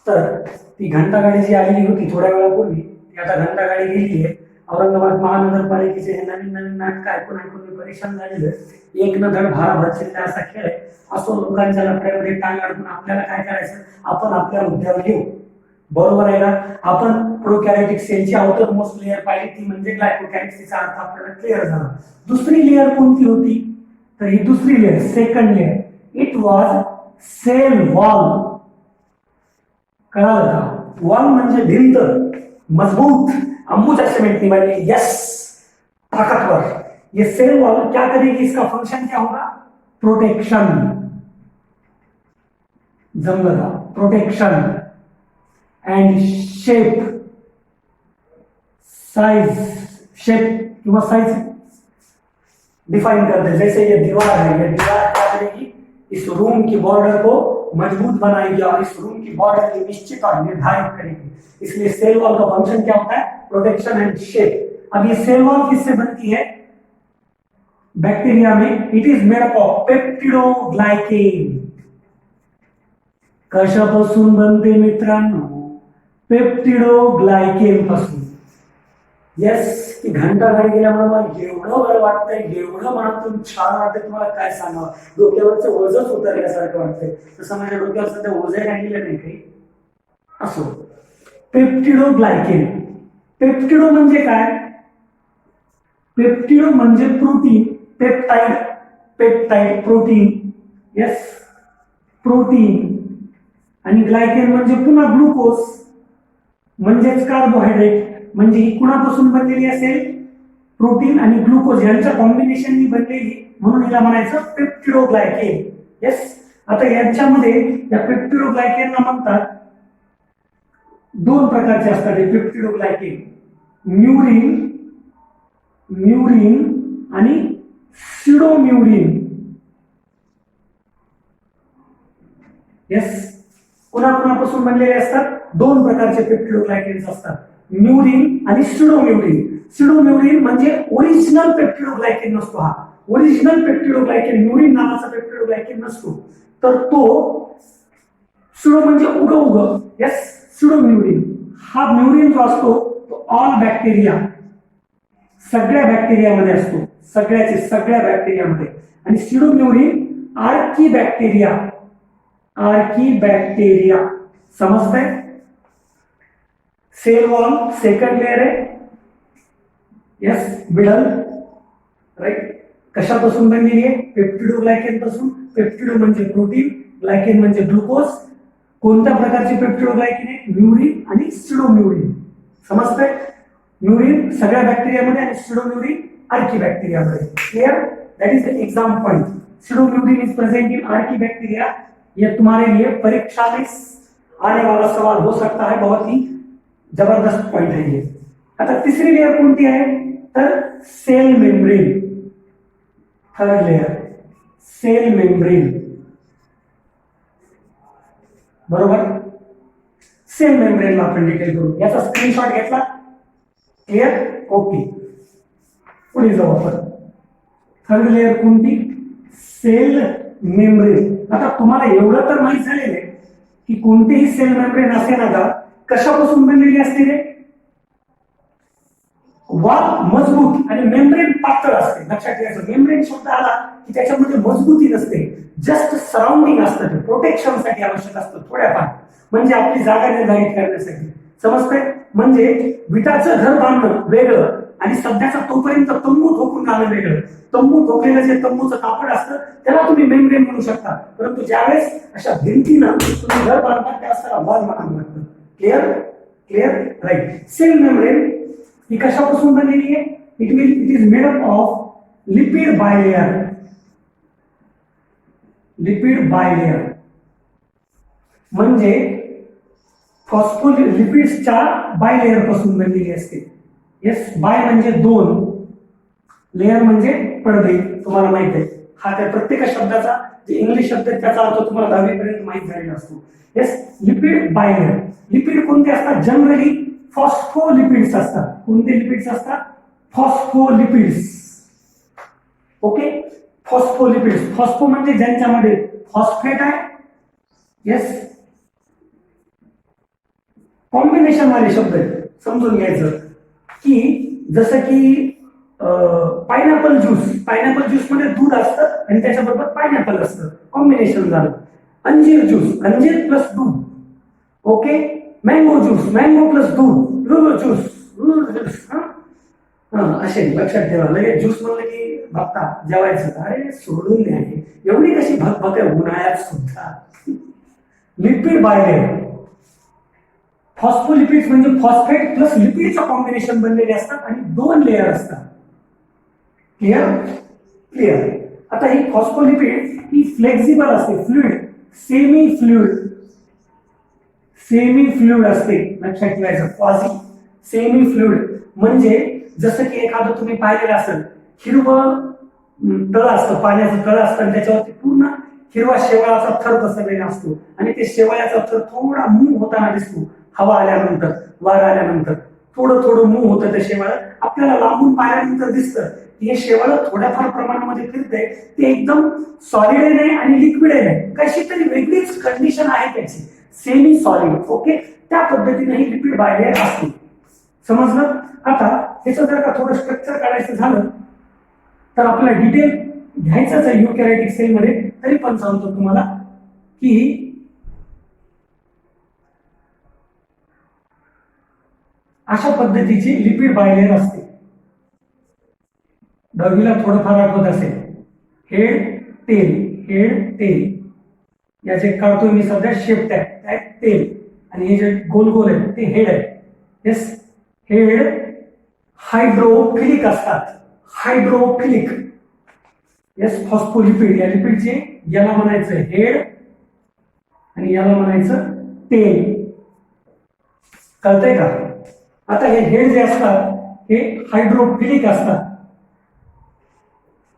तर ती घंटागाडी जी आलेली होती थोड्या वेळापूर्वी, ती आता घंटागाडी गेली आहे. औरंगाबाद महानगरपालिकेचे हे नवीन नवीन नाटक ऐकून ऐकून मी परेशान झालेलं आहे. एक न धड भारा भरचिल्ला असा खेळ आहे. असो लोकांच्या लफड्यामध्ये टांग अडकून आपल्याला काय करायचं, आपण आपल्या मुद्द्यावर येऊ. बरोबर आहे ना. आपण प्रोकॅरियोटिक सेलची आउटर मोस्ट लेअर पाहिली, ती म्हणजे ग्लायकोकॅरियोटिक. तिचा अर्थ आपल्याला क्लिअर झाला. दुसरी लेअर कोणती होती, तर ही दुसरी layer second layer, it was cell wall. कळालं का. वॉल म्हणजे भिंत, मजबूत अंबुजा सिमेंट निभाई. यस, ताकतवर. ये सेल वॉल क्या करेगी, इसका फंक्शन क्या होगा, प्रोटेक्शन. जमलं का, protection. End shape, size, shape किंवा साइज डिफाइन करते. जैसे ये दीवार है, ये दीवार क्या करेगी, इस रूम की बॉर्डर को मजबूत बनाएगी और इस रूम की बॉर्डर की निश्चित और निर्धारित करेगी. इसलिए सेल वॉल का फंक्शन क्या होता है, प्रोटेक्शन एंड शेप. अब ये सेल वॉल किससे बनती है, बैक्टीरिया में. It is made up of peptidoglycan. कशापासून बनते मित्रांनो, पेप्टिडोग्लाइकेन पासून. येस, की घंटागाडी गेल्यामुळे मला एवढं बरं वाटतंय, एवढं मनातून छान वाटतंय, तुम्हाला काय सांगावं. डोक्यावरचं वजच उतरल्यासारखं वाटतंय. तसं माझ्या डोक्यावर सध्या ओझे राहिलेलं नाही काही. असो, पेप्टिडोग्लाइकेन. पेप्टिडो म्हणजे काय, पेप्टिडो म्हणजे protein, peptide, peptide protein. Yes, protein. आणि ग्लायकेन म्हणजे पुन्हा ग्लुकोज म्हणजेच कार्बोहायड्रेट. म्हणजे ही कुणापासून बनलेली असेल, प्रोटीन आणि ग्लुकोज यांच्या कॉम्बिनेशननी बनलेली, म्हणून हिला म्हणायचं पेप्टिडोग्लायकेन. येस. आता यांच्यामध्ये या पेप्टिडोग्लायकेनला म्हणतात, दोन प्रकारचे असतात हे पेप्टिडोग्लायकेन, म्युरिन, म्युरिन आणि सिडोम्युरिन. येस, कुणाकुणापासून बनलेले असतात, दोन प्रकारचे पेप्टिडोग्लायकेन्स असतात, म्युरिन आणि सिडोम्युरिन. सिडोम्युरिन म्हणजे ओरिजिनल पेप्टिडोग्लायकेन नसतो. हा ओरिजिनल पेप्टिडोग्लायकेन म्युरिन नावाचा पेप्टिडोग्लायकेन नसतो, तर तो सिडो म्हणजे उग उग. यस, सिडोम्युरिन. हा म्युरिन जो असतो तो ऑल बॅक्टेरिया, सगळ्या बॅक्टेरियामध्ये असतो, सगळ्या बॅक्टेरियामध्ये. आणि सिडोम्युरिन आर्की बॅक्टेरिया, आर्की बॅक्टेरिया. समजतंय. सेल वॉल सेकंड लेअर आहे. Yes, middle, right. कशापासून बनलेली आहे, पेप्टिडोग्लायकेन पासून. पेप्टिडो म्हणजे प्रोटीन, ग्लायकेन म्हणजे ग्लुकोज. कोणत्या प्रकारचे पेप्टिडोग्लायकेन आहे, म्युरिन आणि सिडोम्युरिन. समजतंय. म्युरिन सगळ्या बॅक्टेरियामध्ये आणि सिडोम्युरिन आर्की बॅक्टेरियामध्ये. Clear. That is the exam point. Pseudomurein is present in archaebacteria. ये तुम्हारे लिए परीक्षा में आने वाला सवाल हो सकता है, बहुत ही जबरदस्त पॉइंट है ये. आता तिसरी लेयर कोणती आहे, तर cell membrane. Third layer cell membrane. बरोबर. सेल मेम्ब्रेनला आपण डिटेल करू. याचा स्क्रीनशॉट घेतला. क्लियर. ओके, पुढे जाऊ आपण. थर्ड लेयर कोणती, सेल मेम्ब्रेन. आता तुम्हाला एवढं तर माहित झालेलं आहे की कोणतेही सेल मेम्ब्रेन असे ना का कशापासून बनलेली असते रे, वॉल मजबूत आणि मेम्ब्रेन पातळ असते. लक्षात ठेवायचं, मेम्ब्रेन शब्द आला की त्याच्यामध्ये मजबूती नसते, जस्ट सराउंडिंग असतं, प्रोटेक्शनसाठी आवश्यक असतं थोड्याफार, म्हणजे आपली जागा निर्धारित करण्यासाठी. समजतंय. म्हणजे विटाचं घर बांधणं वेगळं आणि सध्याचा तोपर्यंत तंबू ठोकून घालणं वेगळं. तंबू ठोकलेलं जे तंबूचं कापड असतं त्याला तुम्ही मेम्ब्रेन म्हणू शकता, परंतु ज्यावेळेस अशा भिंतीनं तुम्ही घर बांधता त्यावेळेस त्याला वॉल म्हणावं लागतं. Clear. Clear, right. Cell membrane ही कशापासून बनलेली आहे, it is made up of lipid bilayer. Lipid bilayer म्हणजे फॉस्फोलिपिड्सच्या बायलेयर पासून बनलेली असते. येस, बाय म्हणजे दोन, लेयर म्हणजे पडदे. तुम्हाला माहित आहे, हा त्या प्रत्येक शब्दाचा जे इंग्लिश शब्द आहे त्याचा अर्थ तुम्हाला 10वी पर्यंत माहित झालेला असतो. Yes, lipid bilayer. लिपिड कोणते असतात, जनरली फॉस्फोलिपिड्स असतात. कोणते लिपिड्स असतात, फॉस्फोलिपिड्स. Okay, phospholipids. फॉस्फो म्हणजे ज्यांच्यामध्ये फॉस्फेट आहे. येस, कॉम्बिनेशन वाले शब्द आहेत, समजून घ्यायचं की जसं की पायनॅपल ज्यूस मध्ये दूध असतं आणि त्याच्याबरोबर पायनॅपल असतं, कॉम्बिनेशन झालं. अंजीर प्लस दूध. ओके. मँगो प्लस दूध ज्यूस. असे लक्षात ठेवा. लगेच ज्यूस म्हणलं की बघता जेवायचं, अरे सोडून द्या, एवढी कशी भगभग आहे उन्हाळ्यात सुद्धा. Lipid bilayer. फॉस्फोलिपिड्स म्हणजे फॉस्फेट प्लस लिपिडचं कॉम्बिनेशन बनलेले असतात आणि 2 लेअर असतात. क्लिअर. आता ही फॉस्फोलिपिड ही फ्लेक्झिबल असते, फ्लुइड, सेमी फ्लुइड असते. लक्षात ठेवायचं. सेमी फ्लुइड म्हणजे जसं की एखादं तुम्ही पाहिलेलं असेल, हिरवं तळ असतं, पाण्याचं तळ असतं आणि त्याच्यावरती पूर्ण हिरवा शेवाळाचा थर पसरलेला असतो आणि ते शेवाळ्याचा थर थोडा मूव होताना दिसतो. हवा आल्यानंतर, वारा आल्यानंतर थोडं मूव होतं ते शेवाळ. आपल्याला लांबून पाहिल्यानंतर दिसतं की हे शेवाळ थोड्याफार प्रमाणामध्ये फिरतंय. ते एकदम सॉलिड नाही आणि लिक्विड नाही, कशी तरी वेगळीच कंडिशन आहे त्याची, सेमी सॉलिड. ओके. त्या पद्धतीने ही लिपिड बायलेयर असते. समजलं? आता त्याचं जर का थोडं स्ट्रक्चर काढायचं झालं तर आपल्याला डिटेल घ्यायचंच आहे युकॅरियोटिक सेल मध्ये. तरी पण सांगतो तुम्हाला की अशा पद्धतीची लिपिड बायलेयर असते. दहावीला थोडंफार आठवत असेल, हेड टेल. याचे काढतोय मी सध्या शेप टॅग टेल, आणि हे जे गोल आहे ते हेड आहे. येस. हेड हायड्रोफिलिक असतात, हायड्रोफिलिक. येस. फॉस्फोलिपिड, या लिपिडचे याला म्हणायचं हेड आणि याला म्हणायचं टेल. कळतंय का? आता हे हेड जे असतात हे हायड्रोफिलिक असतात,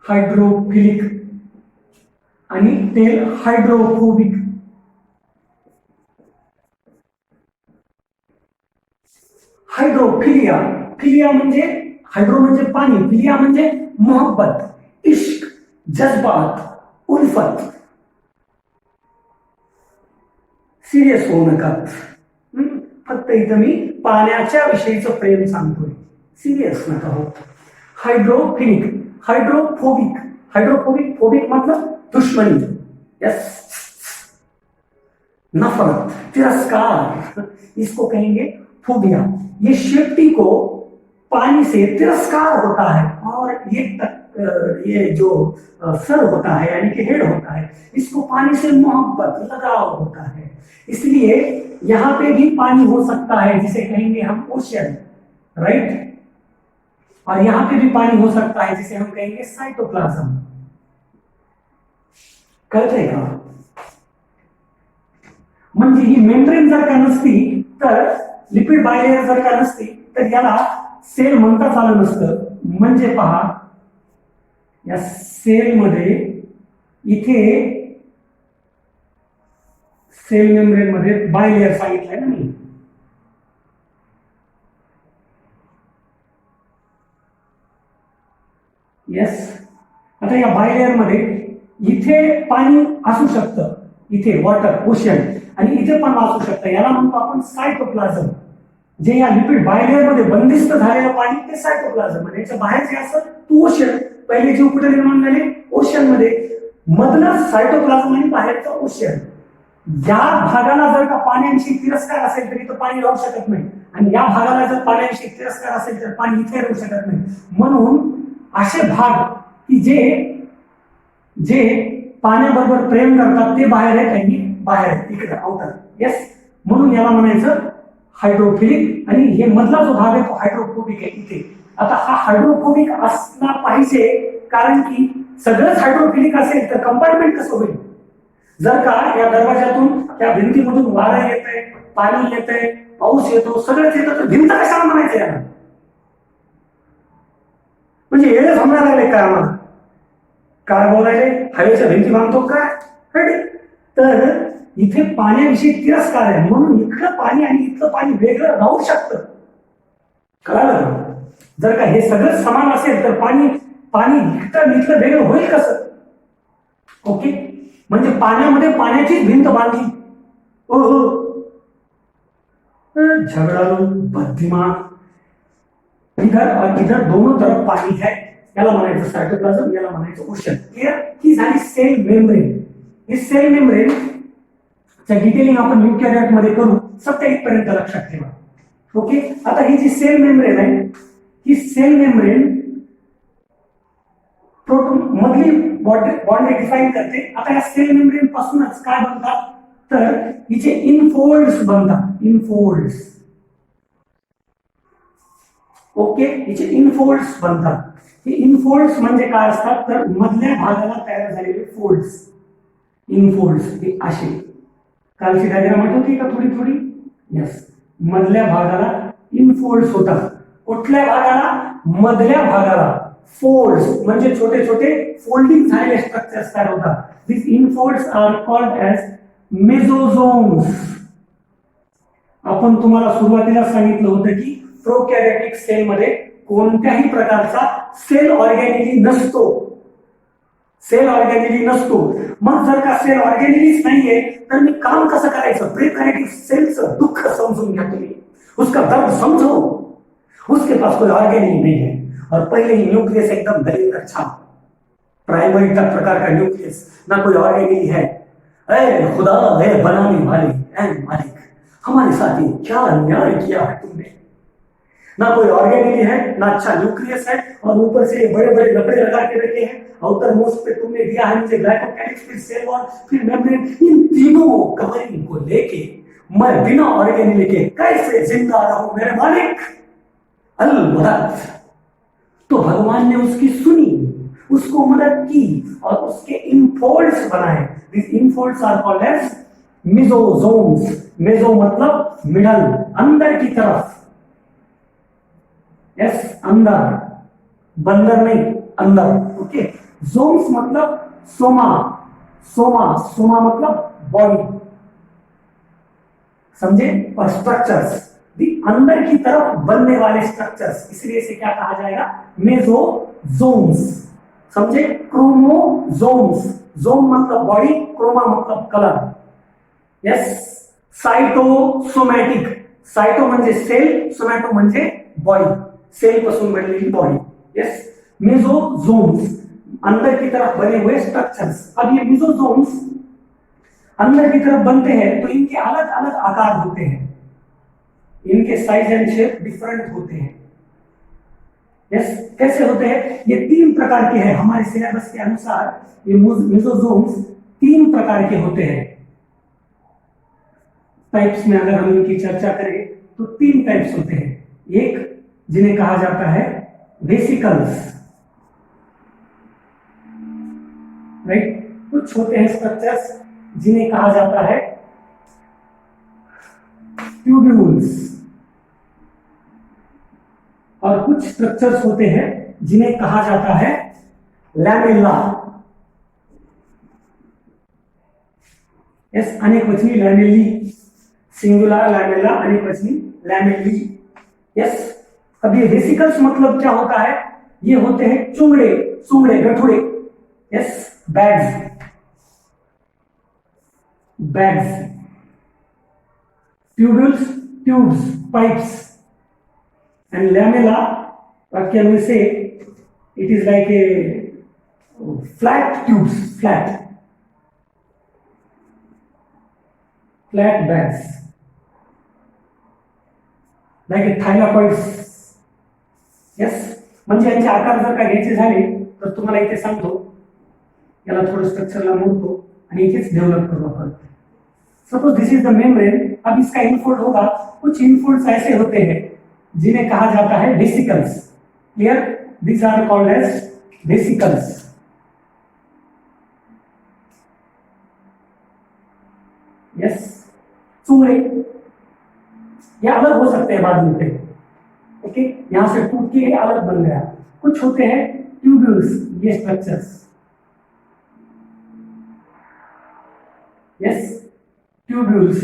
हायड्रोफिलिक, आणि टेल हायड्रोफोबिक. हायड्रोफिलिया. फिलिया म्हणजे हायड्रो म्हणजे पाणी, फिलिया म्हणजे मोहब्बत, इश्क, जज्बात, उल्फत. सिरियस होऊ नका. फक्त इथं मी पाण्याच्या विषयीचं प्रेम सांगतोय, सिरियस नका हो. हायड्रोफिलिक, हायड्रोफोबिक मतलब दुश्मनी, यस, नफरत, तिरस्कार, इसको कहेंगे फोबिया. ये शेप्टी को पानी से तिरस्कार होता है, और ये जो सर होता है यानी कि हेड होता है, इसको पानी से मोहब्बत, लगाव होता है. इसलिए यहां पे भी पानी हो सकता है जिसे कहेंगे हम ओशियन, राइट. और यहां पे भी पानी हो सकता है जिसे हम कहेंगे साइटोप्लाज्म. कळतंय का? म्हणजे ही मेम्ब्रेन जर का नसती तर, लिपिड बायलेयर जर का नसती तर याला सेल म्हणताच आलं नसतं. म्हणजे पहा, या सेल मध्ये इथे सेल मेम्ब्रेन मध्ये बायलेयर सांगितलंय ना मी. येस. आता या बायलेयर मध्ये इथे पाणी असू शकतं, इथे वॉटर, ओशन, आणि इथे पण असू शकतं. याला म्हणतो आपण सायटोप्लाझम. जे या लिपिड बायलेयर मध्ये बंदिस्त झालेलं पाणी ते सायटोप्लाझम, आणि याच्या बाहेर जे असतं तो ओशन. पहिले जीव कुठे निर्माण झाले? ओशन मध्ये. मधलं सायटोप्लाझम आणि बाहेरचं ओशन. या भागाला जर का पाण्याशी तिरस्कार असेल तर इथं पाणी राहू शकत नाही, आणि या भागाला जर पाण्याशी तिरस्कार असेल तर पाणी इथे राहू शकत नाही. म्हणून असे भाग की जे पाण्याबरोबर प्रेम करतात ते बाहेर आहेत आणि बाहेर आहेत, इकडे आउटर. येस. म्हणून याला म्हणायचं हायड्रोफिलिक, आणि हे मधला जो भाग आहे तो हायड्रोफोबिक आहे इथे. आता हा हायड्रोफोबिक असला पाहिजे, कारण की सगळंच हायड्रोफिलिक असेल तर कंपार्टमेंट कसं होईल? जर का या दरवाजातून, या भिंतीमधून वारा येतंय, पाणी येतंय, पाऊस येतो, सगळंच येतं, तर भिंत कशाला म्हणायचं याला? म्हणजे येणे थांबणार लागले काय आम्हाला? काय बोलायले? हवेच्या भिंती बांधतो काय? तर इथे पाण्याविषयी तिरस्कार आहे, म्हणून इकडं पाणी आणि इथलं पाणी वेगळं राहू शकतं. कळालं का? जर का हे सगळं समान असेल तर पाणी इथलं वेगळं होईल कसं? ओके. म्हणजे पाण्यामध्ये पाण्याचीच भिंत बांधली. झगड़ालू, बुद्धिमान, इधर और इधर दोनों तरफ पाणी है, याला म्हणायचं सायटोप्लाझम, याला म्हणायचं ओशन. क्लिअर? ही झाली सेल मेम्ब्रेन. ही सेल मेम्ब्रेन च्या डिटेलिंग आपण युकॅरियोट मध्ये करू, फक्त इथपर्यंत लक्षात ठेवा. ओके. आता ही जी सेल मेम्ब्रेन आहे, ही सेल मेम्ब्रेन प्रोटॉन मधली बॉन्ड डिफाइन करते. आता या सेल मेम्ब्रेन पासूनच काय बनतात, तर हिचे इनफोल्ड्स बनतात. इनफोल्ड्स. ओके. हिचे इनफोल्ड्स बनतात. हे इनफोल्ड्स म्हणजे काय असतात, तर मधल्या भागाला तयार झालेले फोल्ड्स. इनफोल्ड्स हे असे. कालची डायग्राम आठवते का थोडी थोडी? यस. मधल्या भागाला इनफोल्ड्स होतात. कुठल्या भागाला? मधल्या भागाला. फोल्ड्स म्हणजे छोटे छोटे फोल्डिंग झालेले स्ट्रक्चर्स तयार होतात. दिस इनफोल्ड्स आर कॉल्ड एज मेसोझोम्स. आपण तुम्हाला सुरुवातीला सांगितलं होतं की प्रोकॅरियोटिक सेल मध्ये कोणत्याही प्रकारचा सेल ऑर्गॅनिली नसतो. सेल ऑर्गॅनिली नसतो. मग जर का सेल ऑर्गॅनिलीच नाहीये तर मी काम कसं करायचं? प्रोकॅरियोटिक सेलचं दुःख समजून घ्या तुम्ही, उसका दर्द समझो. उसके पास कोई ऑर्गेनिल नहीं है और पहले ही न्यूक्लियस एकदम दलित छाप, प्राइमरी तक प्रकार का न्यूक्लियस, ना कोई ऑर्गेनिल है. ऐ खुदा, ऐ बनाने वाले, ऐ मालिक, हमारे साथ ही क्या अन्याय किया है तुमने. ना कोई ऑर्गेनिल है, ना अच्छा न्यूक्लियस है, और ऊपर से ये बड़े बड़े लकड़े लगा के रखे हैं. आउटर मोस्ट पे तुमने दिया है मुझे ग्लाइकोकैलिक्स, फिर सेल वॉल, फिर मेम्ब्रेन. इन तीनों कवरिंग को लेके मैं बिना ऑर्गेनिल के कैसे जिंदा रहूं मेरे मालिक? अलमदद. तो भगवान ने उसकी सुनी, उसको मदद की और उसके इनफोल्ड्स बनाए. दिस इनफोल्ड्स आर कॉल्ड एज मेसोझोम्स. मेसो मतलब मिडल, अंदर की तरफ. यस, अंदर, बंदर नहीं, अंदर. ओके. जोम्स मतलब सोमा. सोमा, सोमा मतलब बॉडी, समझे? और स्ट्रक्चर्स, अंदर की तरफ बनने वाले स्ट्रक्चर्स, इसलिए इसे क्या कहा जाएगा? मेसोझोम्स. समझे? क्रोमोझोम्स. जोम मतलब बॉडी, क्रोमा मतलब कलर. यस. साइटोसोमॅटिक. साइटो म्हणजे सेल, सोमॅटो म्हणजे बॉडी, सेल पासून बनलेली बॉडी. यस. मेसोझोम्स अंदर की तरफ बने हुए स्ट्रक्चर्स. अब ये मेसोझोम्स अंदर की तरफ बनते हैं तो इनके अलग अलग आकार होते हैं, इनके साइज एंड शेप डिफरेंट होते हैं. यस. कैसे होते हैं? ये 3 प्रकार के हैं. हमारे सिलेबस के अनुसार ये मेसोझोम्स 3 प्रकार के होते हैं. टाइप्स में अगर हम इनकी चर्चा करें तो 3 टाइप्स होते हैं. एक जिन्हें कहा जाता है वेसिकल्स, राइट. कुछ होते हैं स्ट्रक्चर्स जिन्हें कहा जाता है ट्यूब्यूल्स, और कुछ स्ट्रक्चर्स होते हैं जिन्हें कहा जाता है लैमेला. यस. अनेकवचनी लैमेली, सिंगुलर लैमेला, अनेकवचनी लैमेली. यस. अब ये वेसिकल्स मतलब क्या होता है? ये होते हैं चुंगड़े, चुंगड़े, गठुड़े. Yes. Bags, bags. Tubules, tubes, pipes. And lamella, what can we say? It is like a flat tubes, flat bags, like a thylakoids. Yes. म्हणजे यांचे आकार जर का घ्यायचे झाले तर तुम्हाला इथे सांगतो, याला थोडं स्ट्रक्चरला मोडतो आणि इथेच डेव्हलप करू आपण. Suppose this is the membrane. अब इसका इनफोल्ड होगा. कुछ इनफोल्ड्स ऐसे होते हैं जिन्हें कहा जाता है vesicles. Clear? These are called as vesicles. Yes. चुंगड़े ये अलग हो सकते हैं बाद में. ओके. यहां से टूट के ये अलग बन गया. कुछ होते हैं ट्यूब्यूल्स, ये structures. Yes. Tubules,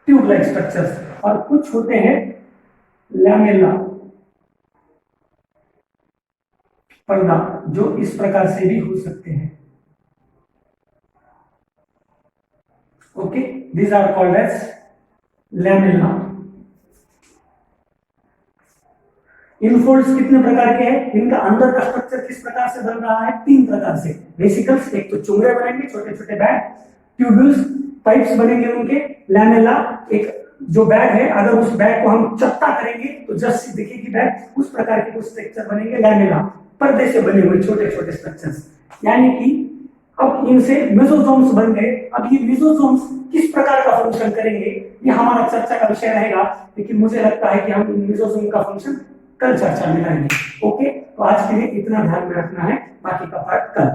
tube like structures. और कुछ होते हैं लैमेला, पर्दा, जो इस प्रकार से भी हो सकते हैं. Okay. These are called as lamella. Infolds कितने प्रकार के हैं, इनका अंदर का स्ट्रक्चर किस प्रकार से बन रहा है, 3 प्रकार से। वेसिकल्स, एक तो चुंगड़े बनेंगे छोटे छोटे बैग, ट्यूब्यूल्स पाइप्स बनेंगे उनके, लैमेला एक जो बैग है, अगर उस बैग को हम चपटा करेंगे तो जस्ट दिखेगी बैग, उस प्रकार के कुछ स्ट्रक्चर बनेंगे लैमेला, पर्दे से बने हुए छोटे छोटे स्ट्रक्चर्स। यानी कि अब इनसे मेसोसोम्स बन गए। अब ये मेसोसोम्स किस प्रकार का फंक्शन करेंगे ये हमारा चर्चा का विषय रहेगा, लेकिन मुझे लगता है कि हम इन मेसोसोम का फंक्शन कल चर्चा में करेंगे। ओके, तो आज के लिए इतना ध्यान में रखना है, बाकी का पार्ट कल।